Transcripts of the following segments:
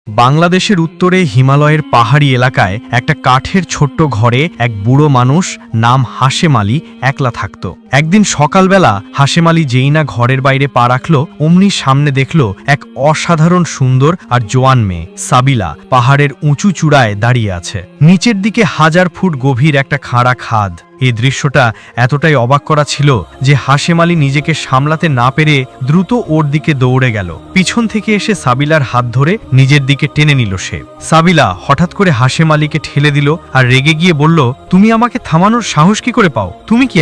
বাংলাদেশের উত্তরে হিমালয়ের পাহাড়ি এলাকায় একটা কাঠের ছোট্ট ঘরে এক বুড়ো মানুষ নাম হাশেম আলী একলা থাকত। একদিন সকালবেলা হাশেম আলী যেই না ঘরের বাইরে পা রাখল, অমনি সামনে দেখল এক অসাধারণ সুন্দর আর জোয়ান মেয়ে সাবিলা পাহাড়ের উঁচু চূড়ায় দাঁড়িয়ে আছে। নিচের দিকে 1000 ফুট গভীর একটা খাড়া খাদ। এই দৃশ্যটা এতটাই অবাক করা ছিল যে হাশেম আলী নিজেকে সামলাতে না পেরে দ্রুত ওর দিকে দৌড়ে গেল। পিছন থেকে এসে সাবিলার হাত ধরে নিজের দিকে টেনে নিল সে। সাবিলা হঠাৎ করে হাশেম আলীকে ঠেলে দিল আর রেগে গিয়ে বলল, তুমি আমাকে থামানোর সাহস কি করে পাও? তুমি কি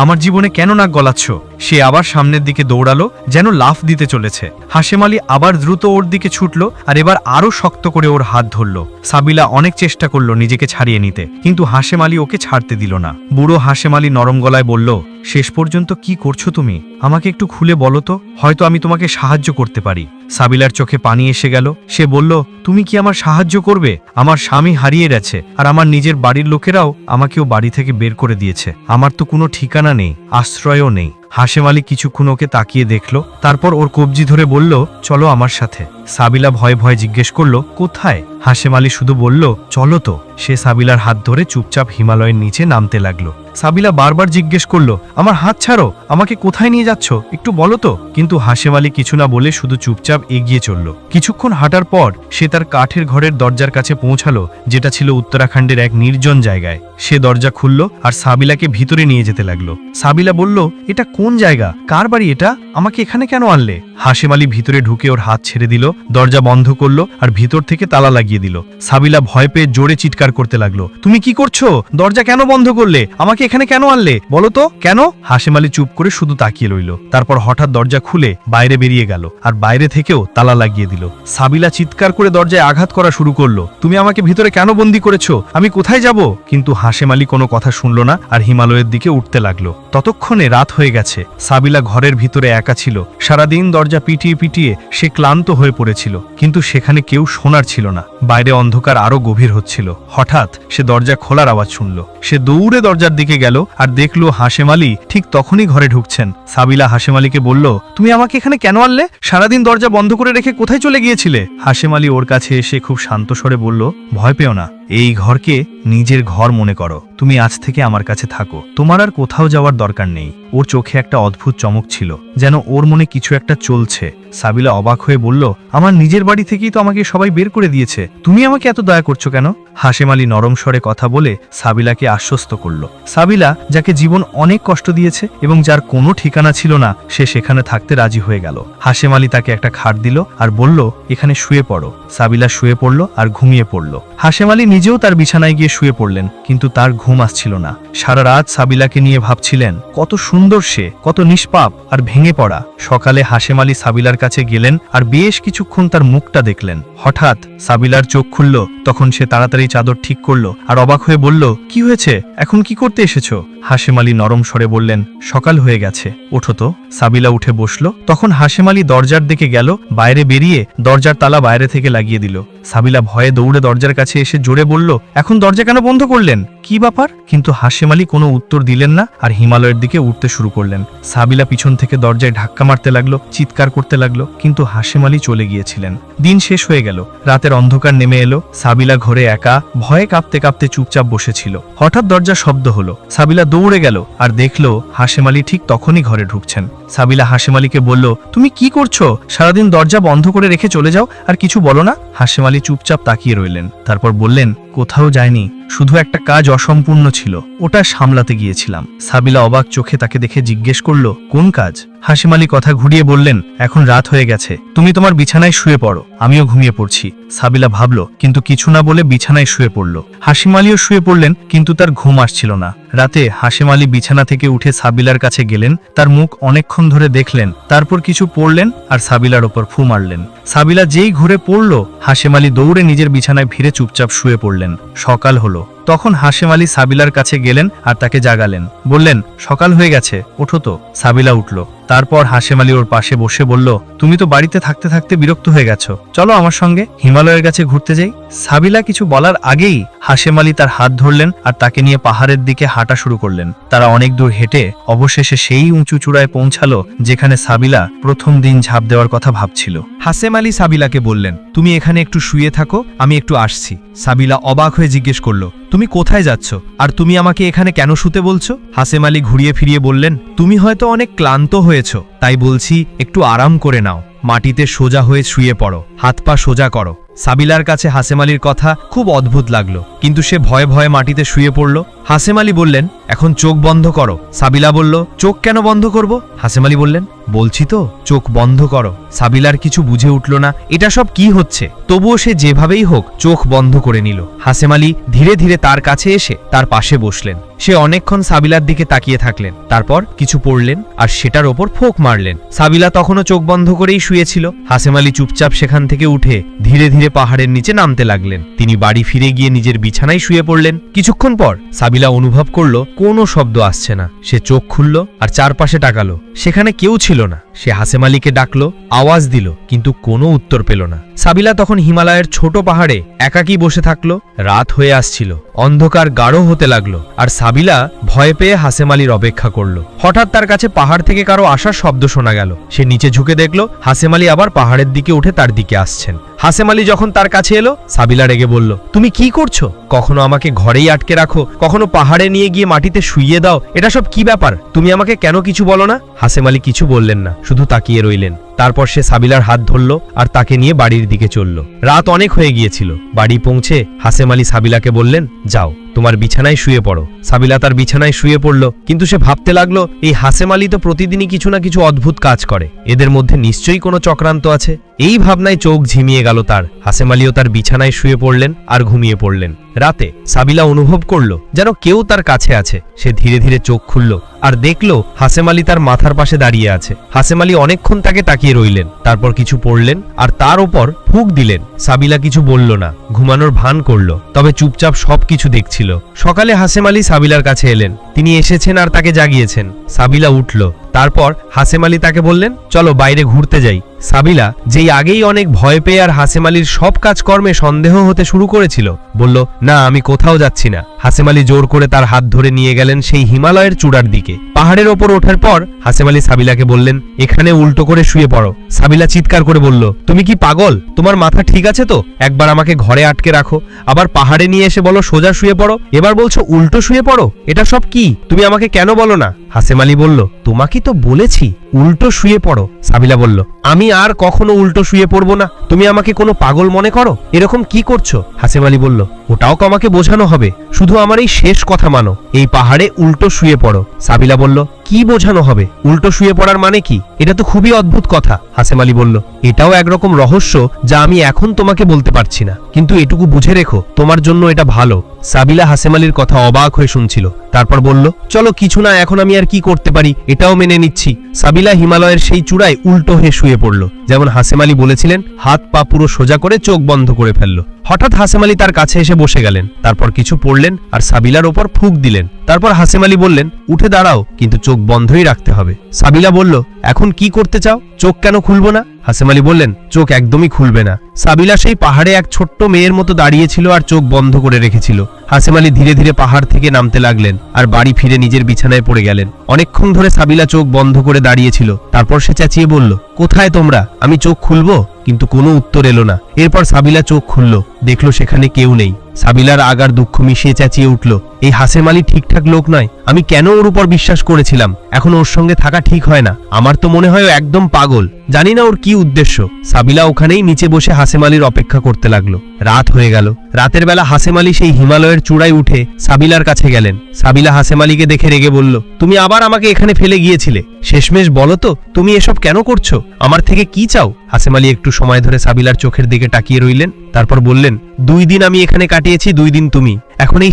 আমার জীবনে কেন নাক গলাচ্ছ? সে আবার সামনের দিকে দৌড়ালো, যেন লাফ দিতে চলেছে। হাশেম আলী আবার দ্রুত ওর দিকে ছুটল আর এবার আরো শক্ত করে ওর হাত ধরল। সাবিলা অনেক চেষ্টা করলো নিজেকে ছাড়িয়ে নিতে, কিন্তু হাশেম আলী ওকে ছাড়তে দিল না। বুড়ো হাশেম আলী নরম গলায় বলল, শেষ পর্যন্ত কি করছো তুমি? আমাকে একটু খুলে বলো তো, হয়তো আমি তোমাকে সাহায্য করতে পারি। সাবিলার চোখে পানি এসে গেল। সে বলল, তুমি কি আমার সাহায্য করবে? আমার স্বামী হারিয়ে গেছে আর আমার নিজের বাড়ির লোকেরাও আমাকেও বাড়ি থেকে বের করে দিয়েছে। আমার তো কোনো ঠিকানা নেই, আশ্রয়ও নেই। হাশেম আলী কিছুক্ষণ ওকে তাকিয়ে দেখল, তারপর ওর কবজি ধরে বলল, চলো আমার সাথে। সাবিলা ভয়ে ভয়ে জিজ্ঞেস করল, কোথায়? হাশেম আলী শুধু বলল, চলো তো। সে সাবিলার হাত ধরে চুপচাপ হিমালয়ের নিচে নামতে লাগলো। সাবিলা বারবার জিজ্ঞেস করল, আমার হাত ছাড়ো, আমাকে কোথায় নিয়ে যাচ্ছ, একটু বলো তো। কিন্তু হাশেম আলী কিছু না বলে শুধু চুপচাপ এগিয়ে চলল। কিছুক্ষণ হাঁটার পর সে তার কাঠের ঘরের দরজার কাছে পৌঁছালো, যেটা ছিল উত্তরাখণ্ডের এক নির্জন জায়গায়। সে দরজা খুলল আর সাবিলাকে ভিতরে নিয়ে যেতে লাগলো। সাবিলা বলল, এটা কোন জায়গা? কার বাড়ি এটা? আমাকে এখানে কেন আনলে? হাশেম আলী ভিতরে ঢুকে ওর হাত ছেড়ে দিল, দরজা বন্ধ করলো আর ভিতর থেকে তালা লাগিয়ে দিল। সাবিলা ভয় পেয়ে জোরে চিৎকার করতে লাগলো, তুমি কি করছো? দরজা কেন বন্ধ করলে? আমাকে এখানে কেন আনলে? বলো তো কেন? হাশেম আলী চুপ করে শুধু তাকিয়ে রইল। তারপর হঠাৎ দরজা খুলে বাইরে বেরিয়ে গেল আর বাইরে থেকেও তালা লাগিয়ে দিল। সাবিলা চিৎকার করে দরজায় আঘাত করা শুরু করলো, তুমি আমাকে ভিতরে কেন বন্দী করেছো? আমি কোথায় যাব? কিন্তু হাশেম আলী কোনো কথা শুনল না আর হিমালয়ের দিকে উঠতে লাগলো। ততক্ষণে রাত হয়ে গেছে। সাবিলা ঘরের ভিতরে একা ছিল। সারাদিন দরজা পিটিয়ে পিটিয়ে সে ক্লান্ত হয়ে পড়েছিল, কিন্তু সেখানে কেউ শোনার ছিল না। বাইরে অন্ধকার আরো গভীর হচ্ছিল। হঠাৎ সে দরজা খোলার আওয়াজ শুনল। সে দৌড়ে দরজার দিকে গেল আর দেখলো হাশেম আলী ঠিক তখনই ঘরে ঢুকছেন। সাবিলা হাশেম আলীকে বলল, তুমি আমাকে এখানে কেন আনলে? সারাদিন দরজা বন্ধ করে রেখে কোথায় চলে গিয়েছিলে? হাশেম আলী ওর কাছে এসে খুব শান্ত স্বরে বলল, ভয় পেও না, এই ঘরকে নিজের ঘর মনে করো। তুমি আজ থেকে আমার কাছে থাকো, তোমার আর কোথাও যাওয়ার দরকার নেই। ওর চোখে একটা অদ্ভুত চমক ছিল, যেন ওর মনে কিছু একটা চলছে। সাবিলা অবাক হয়ে বলল, আমার নিজের বাড়ি থেকেই তো আমাকে সবাই বের করে দিয়েছে, তুমি আমাকে এত দয়া করছো কেন? হাশেম আলী নরম স্বরে কথা বলে সাবিলাকে আশ্বস্ত করল। সাবিলা, যাকে জীবন অনেক কষ্ট দিয়েছে এবং যার কোনো ঠিকানা ছিল না, সে সেখানে থাকতে রাজি হয়ে গেল। হাশেম আলী তাকে একটা খাট দিল আর বলল, এখানে শুয়ে পড়ো। সাবিলা শুয়ে পড়ল আর ঘুমিয়ে পড়ল। হাশেম আলী নিজেও তার বিছানায় গিয়ে শুয়ে পড়লেন, কিন্তু তার ঘুম আসছিল না। সারা রাত সাবিলাকে নিয়ে ভাবছিলেন, কত সুন্দর সে, কত নিষ্পাপ আর ভেঙে পড়া। সকালে হাশেম আলী সাবিলার কাছে গেলেন আর বেশ কিছুক্ষণ তার মুখটা দেখলেন। হঠাৎ সাবিলার চোখ খুলল। তখন সে তাড়াতাড়ি চাদর ঠিক করলো আর অবাক হয়ে বলল, কি হয়েছে? এখন কি করতে এসেছো? হাশেম আলী নরম স্বরে বললেন, সকাল হয়ে গেছে, ওঠো তো। সাবিলা উঠে বসলো। তখন হাশেম আলী দরজার দিকে গেল, বাইরে বেরিয়ে দরজার তালা বাইরে থেকে লাগিয়ে দিল। সাবিলা ভয়ে দৌড়ে দরজার কাছে এসে জোরে বলল, এখন দরজা কেন বন্ধ করলেন? কি ব্যাপার? কিন্তু হাশেম আলী কোনো উত্তর দিলেন না আর হিমালয়ের দিকে উঠতে শুরু করলেন। সাবিলা পিছন থেকে দরজায় ধাক্কা মারতে লাগলো, চিৎকার করতে লাগলো, কিন্তু হাশেম আলী চলে গিয়েছিলেন। দিন শেষ হয়ে গেল, রাতের অন্ধকার নেমে এলো। সাবিলা ঘরে একা, ভয়ে কাঁপতে কাঁপতে চুপচাপ বসেছিল। হঠাৎ দরজার শব্দ হলো। সাবিলা দৌড়ে গেল আর দেখলো হাশেম আলী ঠিক তখনই ঘরে ঢুকছেন। সাবিলা হাশেম আলীকে বলল, তুমি কি করছো? সারাদিন দরজা বন্ধ করে রেখে চলে যাও আর কিছু বলো না? হাশেম আলী চুপচাপ তাকিয়ে রইলেন। তারপর বললেন, কোথাও যায়নি, শুধু একটা কাজ অসম্পূর্ণ ছিল, ওটা সামলাতে গিয়েছিলাম। সাবিলা অবাক চোখে তাকে দেখে জিজ্ঞেস করলো, কোন কাজ? হাশেম আলী কথা ঘুরিয়ে বললেন, এখন রাত হয়ে গেছে, তুমি তোমার বিছানায় শুয়ে পড়ো, আমিও ঘুমিয়ে পড়ছি। সাবিলা ভাবলো, কিন্তু কিছু না বলে বিছানায় শুয়ে পড়ল। হাশেম আলীও শুয়ে পড়লেন, কিন্তু তার ঘুম আসছিল না। রাতে হাশেম আলী বিছানা থেকে উঠে সাবিলার কাছে গেলেন, তার মুখ অনেকক্ষণ ধরে দেখলেন, তারপর কিছু পড়লেন আর সাবিলার ওপর ফু মারলেন। সাবিলা যেই ঘুরে পড়ল, হাশেম আলী দৌড়ে নিজের বিছানায় ভিড়ে চুপচাপ শুয়ে পড়লেন। সকাল হলো। তখন হাশেম আলী সাবিলার কাছে গেলেন আর তাকে জাগালেন, বললেন, সকাল হয়ে গেছে, ওঠো তো। সাবিলা উঠল। তারপর হাশেম আলী ওর পাশে বসে বলল, তুমি তো বাড়িতে থাকতে থাকতে বিরক্ত হয়ে গেছো, চলো আমার সঙ্গে হিমালয়ের কাছে ঘুরতে যাই। সাবিলা কিছু বলার আগেই হাশেম আলী তার হাত ধরলেন আর তাকে নিয়ে পাহাড়ের দিকে হাঁটা শুরু করলেন। তারা অনেক দূর হেঁটে অবশেষে সেই উঁচু চূড়ায় পৌঁছালো যেখানে সাবিলা প্রথম দিন ঝাঁপ দেওয়ার কথা ভাবছিল। হাশেম আলী সাবিলাকে বললেন, তুমি এখানে একটু শুয়ে থাকো, আমি একটু আসছি। সাবিলা অবাক হয়ে জিজ্ঞেস করল, তুমি কোথায় যাচ্ছ, আর তুমি আমাকে এখানে কেন শুতে বলছো? হাশেম আলী ঘুরিয়ে ফিরিয়ে বললেন, তুমি হয়তো অনেক ক্লান্ত হয়েছ, তাই বলছি একটু আরাম করে নাও, মাটিতে সোজা হয়ে শুয়ে পড়ো, হাত পা সোজা করো। সাবিলার কাছে হাশেম আলীর কথা খুব অদ্ভুত লাগলো, কিন্তু সে ভয়ে ভয়ে মাটিতে শুয়ে পড়ল। হাশেম আলী বললেন, এখন চোখ বন্ধ করো। সাবিলা বলল, চোখ কেন বন্ধ করব? হাশেম আলী বললেন, বলছি তো, চোখ বন্ধ করো। সাবিলার কিছু বুঝে উঠল না এটা সব কি হচ্ছে, তবুও সে যেভাবেই হোক চোখ বন্ধ করে নিল। হাশেম আলী ধীরে ধীরে তার কাছে এসে তার পাশে বসলেন। সে অনেকক্ষণ সাবিলার দিকে তাকিয়ে থাকলেন, তারপর কিছু পড়লেন আর সেটার ওপর ফোঁক মারলেন। সাবিলা তখনও চোখ বন্ধ করেই শুয়েছিল। হাশেম আলী চুপচাপ সেখান থেকে উঠে ধীরে ধীরে পাহাড়ের নিচে নামতে লাগলেন। তিনি বাড়ি ফিরে গিয়ে নিজের বিছানায় শুয়ে পড়লেন। কিছুক্ষণ পর সাবিলা অনুভব করলো কোনো শব্দ আসছে না। সে চোখ খুলল আর চারপাশে তাকালো, সেখানে কেউ ছিল না। সে হাশেম আলীকে ডাকলো, আওয়াজ দিল, কিন্তু কোনো উত্তর পেল না। সাবিলা তখন হিমালয়ের ছোট পাহাড়ে একাকী বসে থাকলো। রাত হয়ে আসছিল, অন্ধকার গাঢ় হতে লাগলো, আর সাবিলা ভয় পেয়ে হাশেম আলীর অপেক্ষা করলো। হঠাৎ তার কাছে পাহাড় থেকে কারো আসার শব্দ শোনা গেল। সে নিচে ঝুঁকে দেখলো হাশেম আলী আবার পাহাড়ের দিকে উঠে তার দিকে আসছেন। হাশেম আলী যখন তার কাছে এলো, সাবিলা রেগে বলল, তুমি কি করছো? কখনো আমাকে ঘরেই আটকে রাখো, কখনো পাহাড়ে নিয়ে গিয়ে মাটিতে শুইয়ে দাও, এটা সব কি ব্যাপার? তুমি আমাকে কেন কিছু বলো না? হাশেম আলী কিছু বললেন না, শুধু তাকিয়ে রইলেন। তারপর সে সাবিলার হাত ধরল আর তাকে নিয়ে বাড়ির দিকে চলল। রাত অনেক হয়ে গিয়েছিল। বাড়ি পৌঁছে হাশেম আলী সাবিলাকে বললেন, যাও, তোমার বিছানায় শুয়ে পড়ো। সাবিলা তার বিছানায় শুয়ে পড়ল, কিন্তু সে ভাবতে লাগলো, এই হাশেম আলী তো প্রতিদিনই কিছু না কিছু অদ্ভুত কাজ করে, এদের মধ্যে নিশ্চয়ই কোনো চক্রান্ত আছে। এই ভাবনায় চোখ ঝিমিয়ে গেল তার। হাশেম আলীও তার বিছানায় শুয়ে পড়লেন আর ঘুমিয়ে পড়লেন। রাতে সাবিলা অনুভব করল যেন কেউ তার কাছে আছে। সে ধীরে ধীরে চোখ খুলল আর দেখল হাশেম আলী তার মাথার পাশে দাঁড়িয়ে আছে। হাশেম আলী অনেকক্ষণ তাকে তাকিয়ে রইলেন, তারপর কিছু পড়লেন আর তার ওপর ফুঁক দিলেন। সাবিলা কিছু বলল না, ঘুমানোর ভান করল, তবে চুপচাপ সবকিছু দেখছিল। সকালে হাশেম আলী সাবিলার কাছে এলেন। তিনি এসেছেন আর তাকে জাগিয়েছেন। সাবিলা উঠল। তারপর হাশেম আলী তাকে বললেন, চলো বাইরে ঘুরতে যাই। সাবিলা, যেই আগেই অনেক ভয় পেয়ে আর হাশেম আলীর সব কাজকর্মে সন্দেহ হতে শুরু করেছিল, বলল, না, আমি কোথাও যাচ্ছি না। হাশেম আলী জোর করে তার হাত ধরে নিয়ে গেলেন সেই হিমালয়ের চূড়ার দিকে। পাহাড়ের ওপর ওঠার পর হাশেম আলী সাবিলাকে বললেন, এখানে উল্টো করে শুয়ে পড়ো। সাবিলা চিৎকার করে বলল, তুমি কি পাগল? তোমার মাথা ঠিক আছে তো? একবার আমাকে ঘরে আটকে রাখো, আবার পাহাড়ে নিয়ে এসে বলো সোজা শুয়ে পড়ো, এবার বলছো উল্টো শুয়ে পড়ো, এটা সব কি? তুমি আমাকে কেন বলো না? হাশেম আলী বলল, তোমাকে তো বলেছি উল্টো শুয়ে পড়ো। সাবিলা বলল, আমি আর কখনো উল্টো শুয়ে পড়বো না। তুমি আমাকে কোনো পাগল মনে করো? এরকম কি করছো? হাশেম আলী বলল, ওটাও তো আমাকে বোঝানো হবে, শুধু আমার এই শেষ কথা মানো, এই পাহাড়ে উল্টো শুয়ে পড়ো। সাবিলা বলল, কি বোঝানো হবে? উল্টো শুয়ে পড়ার মানে কি? এটা তো খুবই অদ্ভুত কথা। হাশেম আলী বলল, এটাও একরকম রহস্য যা আমি এখন তোমাকে বলতে পারছি না, কিন্তু এটুকু বুঝে রেখো, তোমার জন্য এটা ভালো। সাবিলা হাশেম আলীর কথা অবাক হয়ে শুনছিল। তারপর বলল, চলো, কিছু না, এখন আমি আর কি করতে পারি এটাও মেনে নিচ্ছি। সাবিলা হিমালয়ের সেই চূড়ায় উল্টো হয়ে শুয়ে পড়ল, যেমন হাশেম আলী বলেছিলেন, হাত পা পুরো সোজা করে চোখ বন্ধ করে ফেলল। হঠাৎ হাশেম আলী তার কাছে এসে বসে গেলেন। তারপর কিছু পড়লেন আর সাবিলার ওপর ফুঁক দিলেন। তারপর হাশেম আলী বললেন, উঠে দাঁড়াও, কিন্তু চোখ বন্ধই রাখতে হবে। সাবিলা বলল, এখন কি করতে চাও? চোখ কেন খুলবো না? হাশেম আলী বললেন, চোখ একদমই খুলবে না। সাবিলা সেই পাহাড়ে এক ছোট্ট মেয়ের মতো দাঁড়িয়েছিল আর চোখ বন্ধ করে রেখেছিল। হাশেম আলী ধীরে ধীরে পাহাড় থেকে নামতে লাগলেন আর বাড়ি ফিরে নিজের বিছানায় পড়ে গেলেন। অনেকক্ষণ ধরে সাবিলা চোখ বন্ধ করে দাঁড়িয়েছিল। তারপর সে চেঁচিয়ে বলল, কোথায় তোমরা? আমি চোখ খুলবো, কিন্তু কোনো উত্তর এলো না। এরপর সাবিলা চোখ খুলল, দেখলো সেখানে কেউ নেই। সাবিলার আগার দুঃখ মিশিয়ে চেঁচিয়ে উঠল, এই হাশেম আলী ঠিকঠাক লোক নয়। আমি কেন ওর উপর বিশ্বাস করেছিলাম? এখন ওর সঙ্গে থাকা ঠিক হয় না। আমার তো মনে হয় ও একদম পাগল। জানি না ওর কি উদ্দেশ্য। সাবিলা ওখানেই নিচে বসে হাশেম আলীর অপেক্ষা করতে লাগলো। রাত হয়ে গেল। রাতের বেলা হাশেম আলী সেই হিমালয়ের চূড়ায় উঠে সাবিলার কাছে গেলেন। সাবিলা হাশেম আলীকে দেখে রেগে বলল, তুমি আবার আমাকে এখানে ফেলে গিয়েছিলে। শেষমেশ বলো তো, তুমি এসব কেন করছো? আমার থেকে কি চাও? হাসেম আলী একটু সময় ধরে সাবিলার চোখের দিকে তাকিয়ে রইলেন, তারপর বললেন, 2 দিন আমি এখানে কাটিয়েছি, 2 দিন তুমি। এখন এই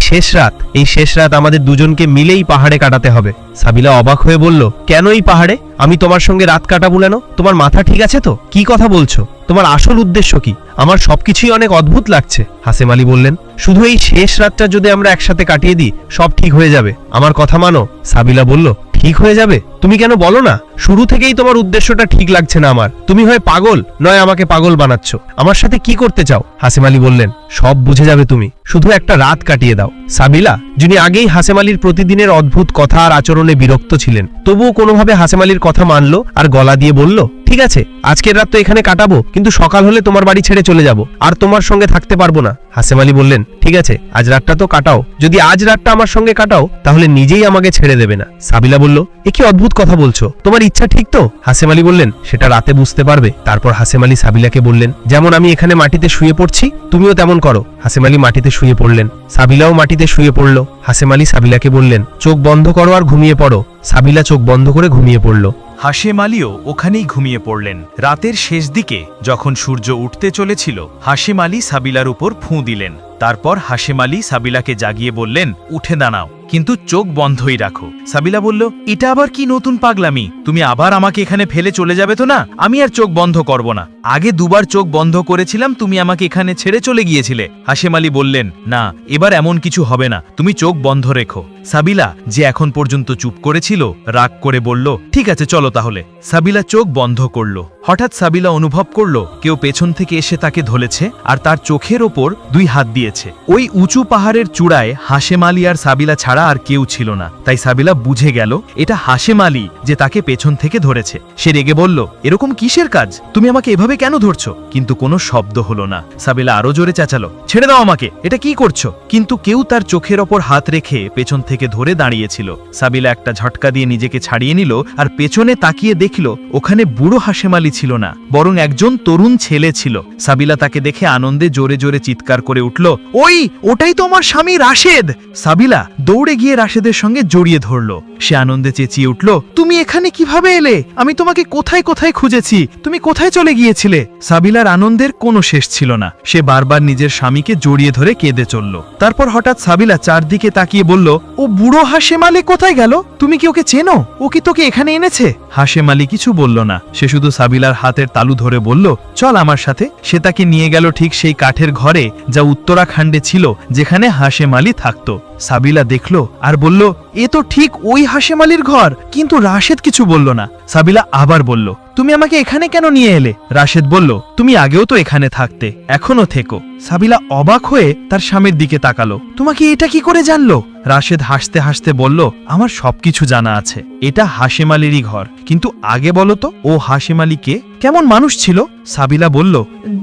শেষ রাত আমাদের দুজনকে মিলেই পাহাড়ে কাটাতে হবে। সাবিলা অবাক হয়ে বলল, কেন এই পাহাড়ে? আমি তোমার সঙ্গে রাত কাটাবো কেন? তোমার মাথা ঠিক আছে তো? কি কথা বলছো? তোমার আসল উদ্দেশ্য কি? আমার সবকিছুই অনেক অদ্ভুত লাগছে। হাসেম আলী বললেন, শুধু এই শেষ রাতটা যদি আমরা একসাথে কাটিয়ে দিই, সব ঠিক হয়ে যাবে। আমার কথা মানো। সাবিলা বলল, ঠিক হয়ে যাবে? তুমি কেন বলো না? শুরু থেকেই তোমার উদ্দেশ্যটা ঠিক লাগছে না আমার। তুমি হয় পাগল, নয় আমাকে পাগল বানাচ্ছ। আমার সাথে কি করতে চাও? হাসেম আলী বললেন, সব বুঝে যাবে তুমি, শুধু একটা রাত কাটিয়ে দাও। সাবিলা, যিনি আগেই হাসেম আলীর প্রতিদিনের অদ্ভুত কথা আর আচরণে বিরক্ত ছিলেন, তবুও কোনোভাবে হাসেম আলীর কথা মানল আর গলা দিয়ে বলল, ঠিক আছে, আজকের রাত তো এখানে কাটাবো, কিন্তু সকাল হলে তোমার বাড়ি ছেড়ে চলে যাব, আর তোমার সঙ্গে থাকতে পারবো না। হাসেম আলী বললেন, ঠিক আছে, আজ রাতটা তো কাটাও। যদি আজ রাতটা আমার সঙ্গে কাটাও, তাহলে নিজেই আমাকে ছেড়ে দেবে না। সাবিলা বলল, এ কি অদ্ভুত কথা বলছো? তোমার ইচ্ছা ঠিক তো? হাসেম আলী বললেন, সেটা রাতে বুঝতে পারবে। তারপর হাসেম আলী সাবিলাকে বললেন, যেমন আমি এখানে মাটিতে শুয়ে পড়ছি, তুমিও তেমন করো। হাসেম আলী মাটিতে শুয়ে পড়লেন, সাবিলাও মাটিতে শুয়ে পড়ল। হাসেম আলী সাবিলাকে বললেন, চোখ বন্ধ করো আর ঘুমিয়ে পড়ো। সাবিলা চোখ বন্ধ করে ঘুমিয়ে পড়ল। হাশেম আলীও ওখানেই ঘুমিয়ে পড়লেন। রাতের শেষ দিকে যখন সূর্য উঠতে চলেছিল, হাশেম আলী সাবিলার উপর ফুঁ দিলেন। তারপর হাশেম আলী সাবিলাকে জাগিয়ে বললেন, উঠে দাঁড়াও, কিন্তু চোখ বন্ধই রাখো। সাবিলা বলল, এটা আবার কি নতুন পাগলামি? তুমি আবার আমাকে এখানে ফেলে চলে যাবে তো না? আমি আর চোখ বন্ধ করব না। আগে 2 বার চোখ বন্ধ করেছিলাম, তুমি আমাকে এখানে ছেড়ে চলে গিয়েছিলে। হাশেম আলী বললেন, না, এবার এমন কিছু হবে না, তুমি চোখ বন্ধ রেখো। সাবিলা, যে এখন পর্যন্ত চুপ করেছিল, রাগ করে বলল, ঠিক আছে, চলো তাহলে। সাবিলা চোখ বন্ধ করল। হঠাৎ সাবিলা অনুভব করল কেউ পেছন থেকে এসে তাকে ধরেছে আর তার চোখের ওপর 2 হাত দিয়েছে। ওই উঁচু পাহাড়ের চূড়ায় হাশেম আলী আর সাবিলা ছাড়া আর কেউ ছিল না। তাই সাবিলা বুঝে গেল এটা হাশেম আলী যে তাকে পেছন থেকে ধরেছে। সে রেগে বলল, এরকম কিসের কাজ? তুমি আমাকে এভাবে কেন ধরছো? কিন্তু কোনো শব্দ হলো না। সাবিলা আরো জোরে চেঁচালো, ছেড়ে দাও আমাকে, এটা কি করছো? কিন্তু কেউ তার চোখের ওপর হাত রেখে পেছন থেকে ধরে দাঁড়িয়েছিল। সাবিলা একটা ঝটকা দিয়ে নিজেকে ছাড়িয়ে নিল আর পেছনে তাকিয়ে দেখল ওখানে বুড়ো হাশেম আলী ছিল না, বরং একজন তরুণ ছেলে ছিল। সাবিলা তাকে দেখে আনন্দে জোরে জোরে চিৎকার করে উঠল, ওই, ওটাই তো আমার স্বামী রাশেদ। সাবিলা দৌড়ে গিয়ে রাশেদের সঙ্গে জড়িয়ে ধরল। সে আনন্দে চেঁচিয়ে উঠল, তুমি এখানে কিভাবে এলে? আমি তোমাকে কোথায় কোথায় খুঁজেছি, তুমি কোথায় চলে গিয়েছিলে? সাবিলার আনন্দের কোনো শেষ ছিল না। সে বারবার নিজের স্বামীকে জড়িয়ে ধরে কেঁদে চলল। তারপর হঠাৎ সাবিলা চারদিকে তাকিয়ে বলল, ও বুড়ো হাশেম আলী কোথায় গেল? তুমি কি ওকে চেনো? ও কি তোকে এখানে এনেছে? হাশেম আলী কিছু বলল না। সে শুধু সাবিলার হাতের তালু ধরে বলল, চল আমার সাথে। সে তাকে নিয়ে গেল ঠিক সেই কাঠের ঘরে যা উত্তরাখণ্ডে ছিল, যেখানে হাশেম আলী থাকত। সাবিলা দেখল আর বলল, এ তো ঠিক ওই হাশেম আলীর ঘর। কিন্তু রাশেদ কিছু বলল না। সাবিলা আবার বলল, তুমি আমাকে এখানে কেন নিয়ে এলে? রাশেদ বলল, তুমি আগেও তো এখানে থাকতে, এখনো থেকো। সাবিলা অবাক হয়ে তার স্বামীর দিকে তাকালো, তোমাকে এটা কি করে জানলো? রাশেদ হাসতে হাসতে বলল, আমার সবকিছু জানা আছে। এটা হাশেম আলীরই ঘর। কিন্তু আগে বলো তো, ও হাশেম আলী কে? কেমন মানুষ ছিল? সাবিলা বলল,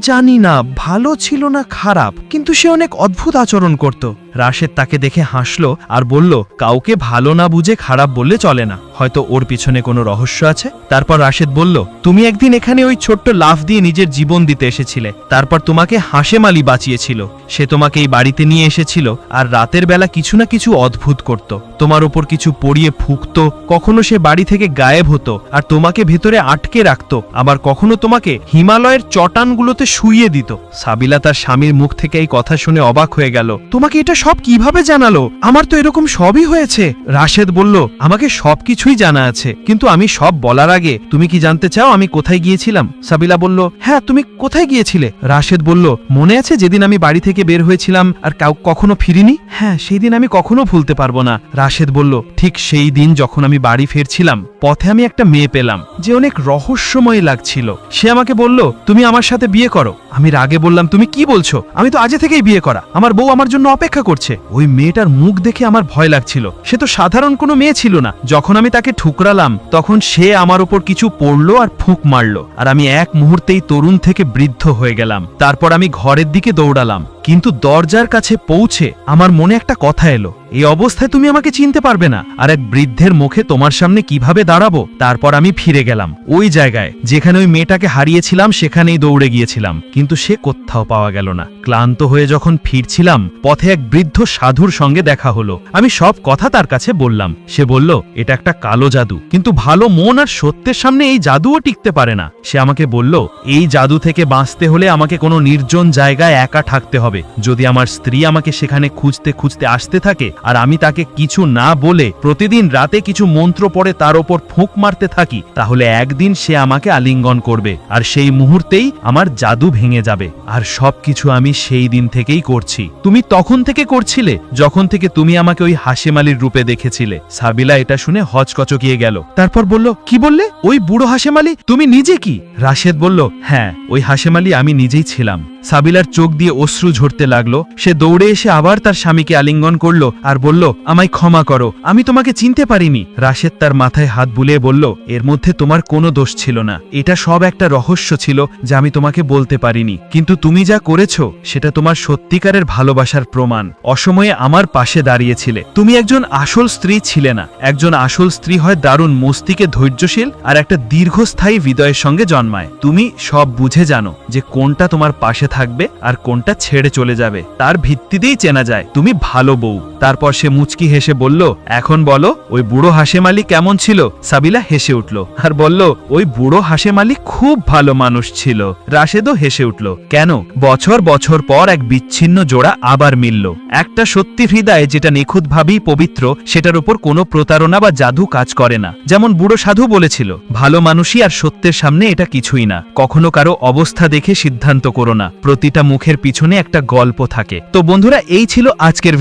জানি না, ভালো ছিল না খারাপ, কিন্তু সে অনেক অদ্ভুত আচরণ করত। রাশেদ তাকে দেখে হাসলো আর বলল, কাউকে ভালো না বুঝে খারাপ বললে চলে না, হয়তো ওর পিছনে কোনো রহস্য আছে। তারপর রাশেদ বলল, তুমি একদিন এখানে ওই ছোট্ট লাফ দিয়ে নিজের জীবন দিতে এসেছিলে, তারপর তোমাকে হাশেম আলী বাঁচিয়েছিল। সে তোমাকে এই বাড়িতে নিয়ে এসেছিল আর রাতের বেলা কিছু না কিছু অদ্ভুত করত, তোমার ওপর কিছু পড়িয়ে ফুঁকত, কখনো সে বাড়ি থেকে গায়েব হতো আর তোমাকে ভেতরে আটকে রাখত, আবার কখনো তোমাকে হিমালয়ের চটানগুলোতে শুইয়ে দিত। সাবিলা তার স্বামীর মুখ থেকে এই কথা শুনে অবাক হয়ে গেল। তোমাকে এটা সব কিভাবে জানালো? আমার তো এরকম সবই হয়েছে। রাশেদ বলল, আমাকে সবকিছুই জানা আছে, কিন্তু আমি সব বলার আগে তুমি কি জানতে চাও আমি কোথায় গিয়েছিলাম? সাবিলা বলল, হ্যাঁ, তুমি কোথায় গিয়েছিলে? রাশেদ বলল, মনে আছে যেদিন আমি বাড়ি থেকে বের হয়েছিলাম আর কখনো ফিরিনি? হ্যাঁ, সেই দিন আমি কখনো ভুলতে পারবো না। রাশেদ বলল, ঠিক সেই দিন যখন আমি বাড়ি ফিরছিলাম, পথে আমি একটা মেয়ে পেলাম যে অনেক রহস্যময় লাগছিল। সে আমাকে বলল, তুমি আমার সাথে বিয়ে করো। আমি রাগে বললাম, তুমি কি বলছো? আমি তো আজে থেকেই বিয়ে করা, আমার বউ আমার জন্য অপেক্ষা করছে। ওই মেয়েটার মুখ দেখে আমার ভয় লাগছিল। সে তো সাধারণ কোনো মেয়ে ছিল না। যখন আমি তাকে ঠুকরালাম, তখন সে আমার উপর কিছু পড়লো আর ফুঁক মারলো, আর আমি এক মুহূর্তেই তরুণ থেকে বৃদ্ধ হয়ে গেলাম। তারপর আমি ঘরের দিকে দৌড়ালাম, কিন্তু দরজার কাছে পৌঁছে আমার মনে একটা কথা এলো, এই অবস্থায় তুমি আমাকে চিনতে পারবে না, আর এক বৃদ্ধের মুখে তোমার সামনে কিভাবে দাঁড়াবো? তারপর আমি ফিরে গেলাম ওই জায়গায় যেখানে ওই মেয়েটাকে হারিয়েছিলাম, সেখানেই দৌড়ে গিয়েছিলাম, কিন্তু সে কোথাও পাওয়া গেল না। ক্লান্ত হয়ে যখন ফিরছিলাম, পথে এক বৃদ্ধ সাধুর সঙ্গে দেখা হলো। আমি সব কথা তার কাছে বললাম। সে বলল, এটা একটা কালো জাদু, কিন্তু ভালো মন আর সত্যের সামনে এই জাদুও টিকতে পারে না। সে আমাকে বলল, এই জাদু থেকে বাঁচতে হলে আমাকে কোনো নির্জন জায়গায় একা থাকতে হবে। যদি আমার স্ত্রী আমাকে সেখানে খুঁজতে খুঁজতে আসতে থাকে আর আমি তাকে কিছু না বলে প্রতিদিন রাতে কিছু মন্ত্র পড়ে তার ওপর ফুঁক মারতে থাকি, তাহলে একদিন সে আমাকে আলিঙ্গন করবে, আর সেই মুহূর্তেই আমার জাদু ভেঙে যাবে। আর সবকিছু আমি সেই দিন থেকেই করছি। তুমি তখন থেকে করছিলে যখন থেকে তুমি আমাকে ওই হাশেম আলীর রূপে দেখেছিলে। সাবিলা এটা শুনে হচকচকিয়ে গেল। তারপর বলল, কি বললে? ওই বুড়ো হাশেম আলী? তুমি নিজে কি? রাশেদ বলল, হ্যাঁ, ওই হাশেম আলী আমি নিজেই ছিলাম। সাবিলার চোখ দিয়ে অশ্রু ঝরতে লাগলো। সে দৌড়ে এসে আবার তার স্বামীকে আলিঙ্গন করলো আর বলল, আমায় ক্ষমা করো, আমি তোমাকে চিনতে পারিনি। রাশেদ তার মাথায় হাত বুলিয়ে বলল, এর মধ্যে তোমার কোনো দোষ ছিল না, এটা সব একটা রহস্য ছিল যা আমি তোমাকে বলতে পারিনি। কিন্তু তুমি যা করেছো সেটা তোমার সত্যিকারের ভালোবাসার প্রমাণ। অসময়ে আমার পাশে দাঁড়িয়েছিলে। তুমি একজন আসল স্ত্রী ছিলে না। একজন আসল স্ত্রী হয় দারুণ মস্তিকে ধৈর্যশীল আর একটা দীর্ঘস্থায়ী হৃদয়ের সঙ্গে জন্মায়। তুমি সব বুঝে জানো যে কোনটা তোমার পাশে থাকবে আর কোনটা ছেড়ে চলে যাবে, তার ভিত্তিতেই চেনা যায় তুমি ভালো বউ। তারপর সে মুচকি হেসে বলল, এখন বলো ওই বুড়ো হাশেম আলী কেমন ছিল? সাবিলা হেসে উঠল আর বলল, ওই বুড়ো হাশেম আলী খুব ভালো মানুষ ছিল। রাশেদও হেসে উঠল। কেন? বছর বছর পর এক বিচ্ছিন্ন জোড়া আবার মিলল। একটা সত্যি হৃদয় যেটা নিখুঁতভাবেই পবিত্র, সেটার উপর কোনো প্রতারণা বা জাদু কাজ করে না। যেমন বুড়ো সাধু বলেছিল, ভালো মানুষই আর সত্যের সামনে এটা কিছুই না। কখনো কারো অবস্থা দেখে সিদ্ধান্ত করো না, প্রতিটা মুখের পিছনে একটা গল্প থাকে। তো বন্ধুরা, এই ছিল আজকের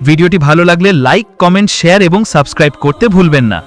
ভিডিওটি ভালো লাগলে লাইক, কমেন্ট, শেয়ার এবং সাবস্ক্রাইব করতে ভুলবেন না।